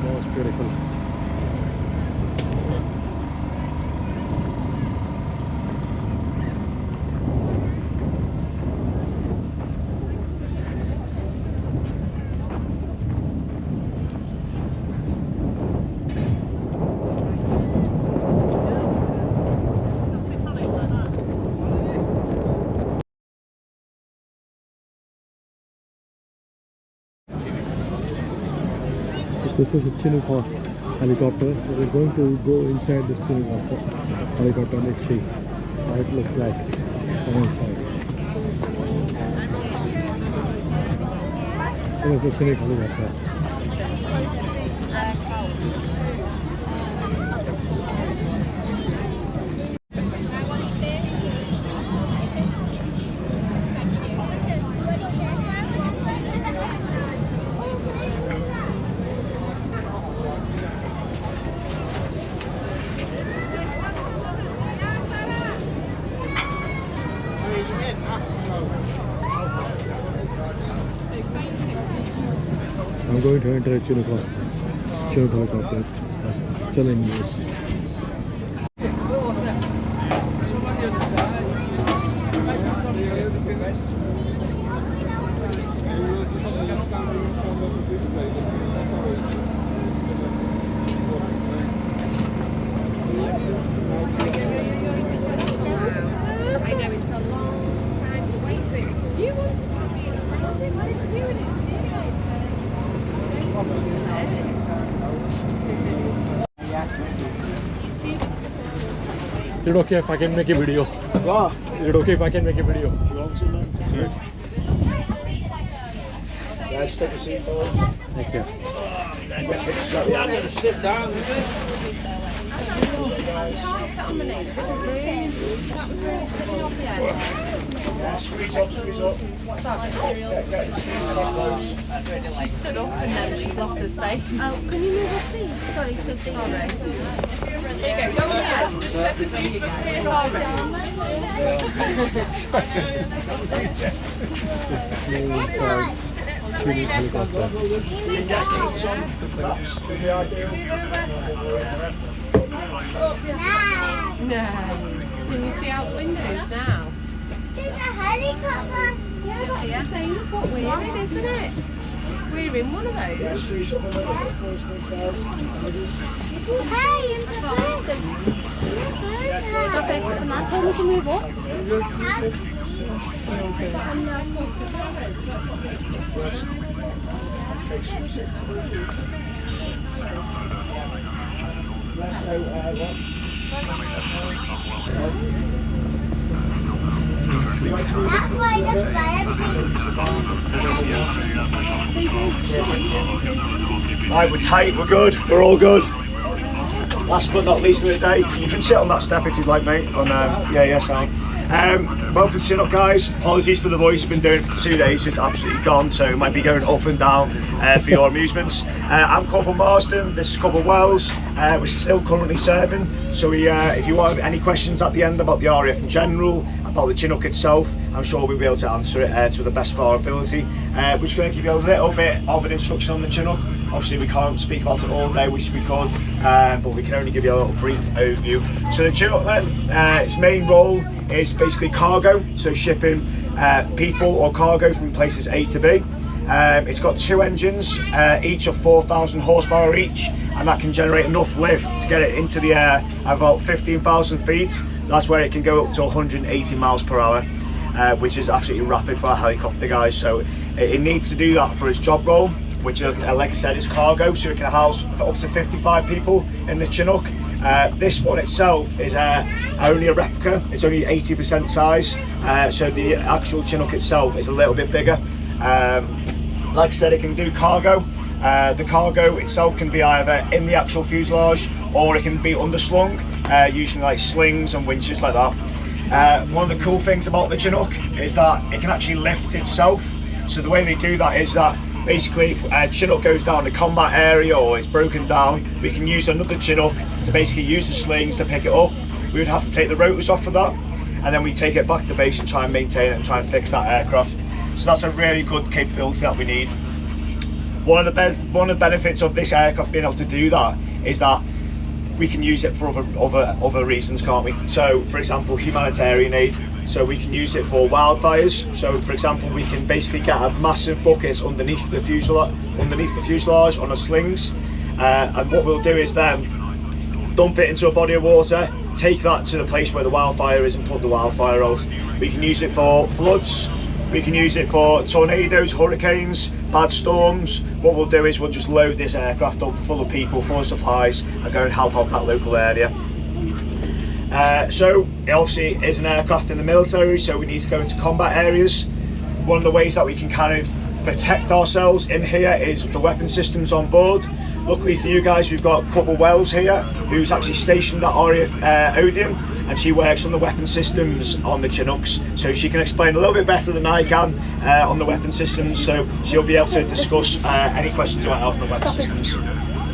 Most beautiful. This is a Chinook helicopter. We're going to go inside this Chinook helicopter. Let's see how it looks like on inside. Here's the Chinook helicopter. I'm going to enter a Chinook helicopter. That's still in use. Is it okay if I can make a video? What? Is it okay if I can make a video? If you want to, man. Sure. Yeah, just take a seat for it. Thank you. I'm going to sit down. Yeah, squeeze up, squeeze up. She stood up and then she lost her space. Oh, can you move up, please? Sorry, so sorry. There you go, go ahead. Just check with me, you guys. Chinook helicopter. No. Can you see out the windows now? There's a helicopter. Yeah, that's the same as what we're in, isn't it? We're in one of those. Hey, in the okay, so now tell me to move up. That's why the fire. Right, we're tight, we're good, we're all good. Last but not least of the day, you can sit on that step if you'd like, mate. On Sam. Welcome to Chinook, guys. Apologies for the voice, I've been doing it for 2 days, so it's absolutely gone, so it might be going up and down for your amusements. I'm Corporal Marsden, this is Corporal Wells. We're still currently serving, so if you want any questions at the end about the RAF in general, about the Chinook itself, I'm sure we'll be able to answer it to the best of our ability. We're just going to give you a little bit of an introduction on the Chinook. Obviously we can't speak about it all day, wish we could, but we can only give you a little brief overview. So the Chinook then, its main role is basically cargo, so shipping people or cargo from places A to B. It's got 2 engines, each of 4,000 horsepower each, and that can generate enough lift to get it into the air at about 15,000 feet. That's where it can go up to 180 miles per hour, which is absolutely rapid for a helicopter, guys. So it needs to do that for its job role, which like I said is cargo, so it can house up to 55 people in the Chinook. This one itself is only a replica, it's only 80% size, so the actual Chinook itself is a little bit bigger. Like I said, it can do cargo. The cargo itself can be either in the actual fuselage or it can be underslung, using like slings and winches like that. One of the cool things about the Chinook is that it can actually lift itself. So the way they do that is that basically if a Chinook goes down the combat area or it's broken down, we can use another Chinook to basically use the slings to pick it up. We would have to take the rotors off of that, and then we take it back to base and try and maintain it and try and fix that aircraft. So that's a really good capability that we need. One of the benefits of this aircraft being able to do that is that we can use it for other reasons, can't we? So, for example, humanitarian aid. So we can use it for wildfires. So, for example, we can basically get a massive bucket underneath the fuselage on the slings, and what we'll do is then dump it into a body of water, take that to the place where the wildfire is, and put the wildfire out. We can use it for floods. We can use it for tornadoes, hurricanes, bad storms. What we'll do is we'll just load this aircraft up full of people, full of supplies, and go and help out that local area. So it obviously is an aircraft in the military, so we need to go into combat areas. One of the ways that we can kind of protect ourselves in here is the weapon systems on board. Luckily for you guys, we've got a couple Wells here who's actually stationed at RAF Odeon, and she works on the weapon systems on the Chinooks, so she can explain a little bit better than I can on the weapon systems, so she'll be able to discuss any questions you might have on the weapon systems.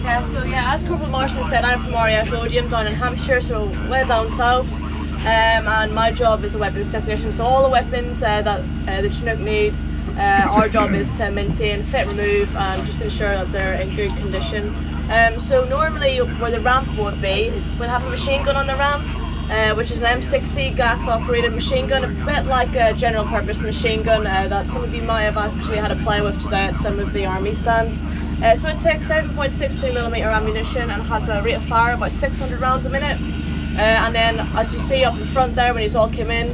Yeah, so yeah, as Corporal Marston said, I'm from RAF Odeon down in Hampshire, so way down south, and my job is a weapons technician, so all the weapons that the Chinook needs, our job is to maintain, fit, remove, and just ensure that they're in good condition. So normally where the ramp would be, we'll have a machine gun on the ramp, which is an M60 gas operated machine gun, a bit like a general purpose machine gun that some of you might have actually had a play with today at some of the army stands. So it takes 7.62mm ammunition and has a rate of fire of about 600 rounds a minute. And then, as you see up in front there, when these all came in,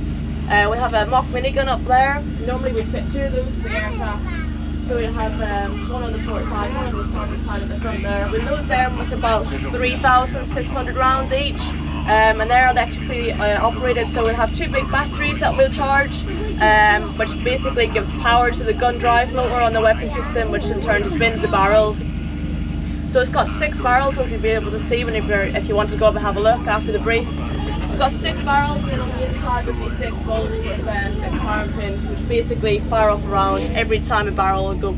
we have a mock minigun up there. Normally we fit 2 of those to the aircraft. So we have one on the port side, one on the starboard side of the front there. We load them with about 3,600 rounds each. And they're electrically operated, so we'll have 2 big batteries that we'll charge, which basically gives power to the gun drive motor on the weapon system, which in turn spins the barrels. So it's got 6 barrels, as you'll be able to see if you want to go up and have a look after the brief. It's got 6 barrels, and then on the inside would be 6 bolts with 6 firing pins, which basically fire off a round every time a barrel will go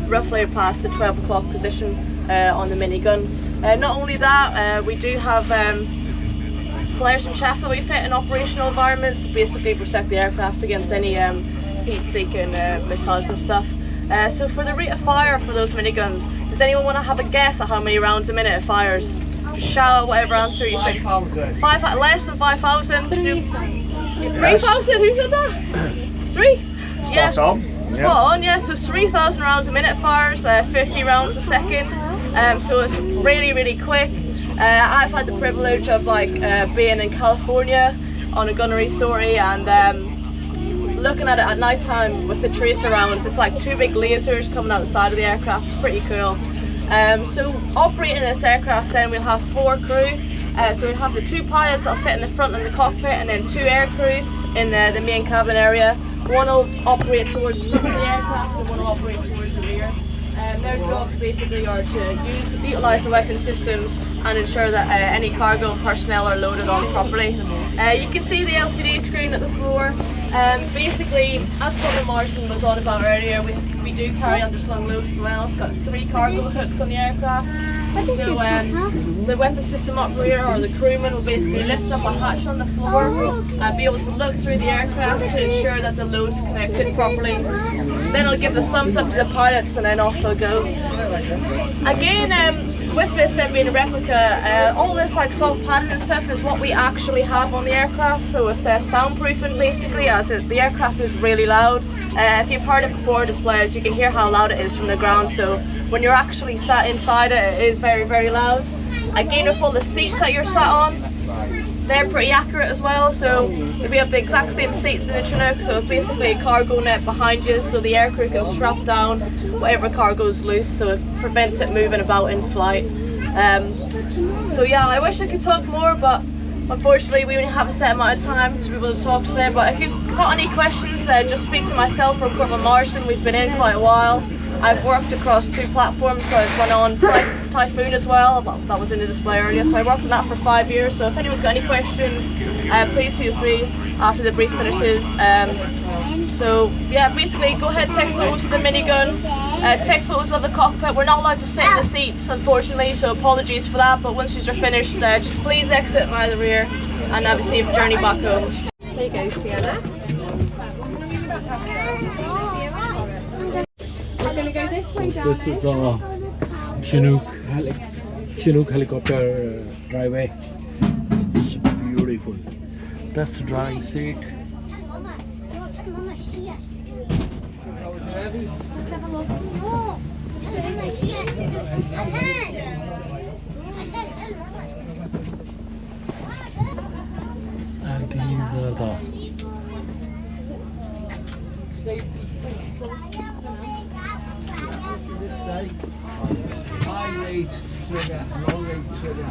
roughly past the 12 o'clock position on the minigun. Not only that, we do have flares and chaff that we fit in operational environments to basically protect the aircraft against any heat-seeking missiles and stuff. So for the rate of fire for those miniguns, does anyone want to have a guess at how many rounds a minute it fires? Just shout out whatever answer you think. 5,000. Less than 5,000? 3,000? Who said that? 3? Spot on. Spot on, yeah. So 3,000 rounds a minute fires, 50 rounds a second. So it's really, really quick. I've had the privilege of being in California on a gunnery sortie, and looking at it at night time with the tracer rounds. It's like 2 big lasers coming out the side of the aircraft. It's pretty cool. So operating this aircraft, then we'll have 4 crew. So we'll have the 2 pilots that'll sit in the front of the cockpit, and then 2 air crew in the main cabin area. One will operate towards the front of the aircraft, and one will operate towards the rear. Their jobs basically are to utilise the weapon systems and ensure that any cargo and personnel are loaded on properly. You can see the LCD screen at the floor. Basically, as Corporal Marston was on about earlier, we do carry underslung loads as well. It's got 3 cargo hooks on the aircraft. So the weapon system operator or the crewman will basically lift up a hatch on the floor and be able to look through the aircraft to ensure that the load's connected properly. Then it'll give the thumbs up to the pilots, and then off they'll go. Again, with this being a replica, all this soft padding and stuff is what we actually have on the aircraft. So it's soundproofing basically, as the aircraft is really loud. If you've heard it before displays, you can hear how loud it is from the ground. So when you're actually sat inside it, it is very, very loud. Again, with all the seats that you're sat on, they're pretty accurate as well. So we have the exact same seats in the Chinook, so it's basically a cargo net behind you, so the aircrew can strap down whatever cargo is loose, so it prevents it moving about in flight. So yeah, I wish I could talk more, but unfortunately we only have a set amount of time to be able to talk today. But if you've got any questions, just speak to myself or Corporal Marston. We've been in quite a while. I've worked across 2 platforms, so I've gone on Typhoon as well. That was in the display earlier, so I worked on that for 5 years. So if anyone's got any questions, please feel free after the brief finishes. So yeah, basically go ahead, take photos of the minigun, take photos of the cockpit. We're not allowed to sit in the seats, unfortunately, so apologies for that. But once you're finished, just please exit via the rear and have a safe journey back home. There you go, Sienna. We're going to go this this way, This is the Chinook helicopter driveway. It's beautiful. That's the driving seat. Mama, Mama, she has to do it. Let's have a look. No, Mama, she has to do it. Hassan! Hassan, tell Mama. And these are the High rate trigger, low rate trigger.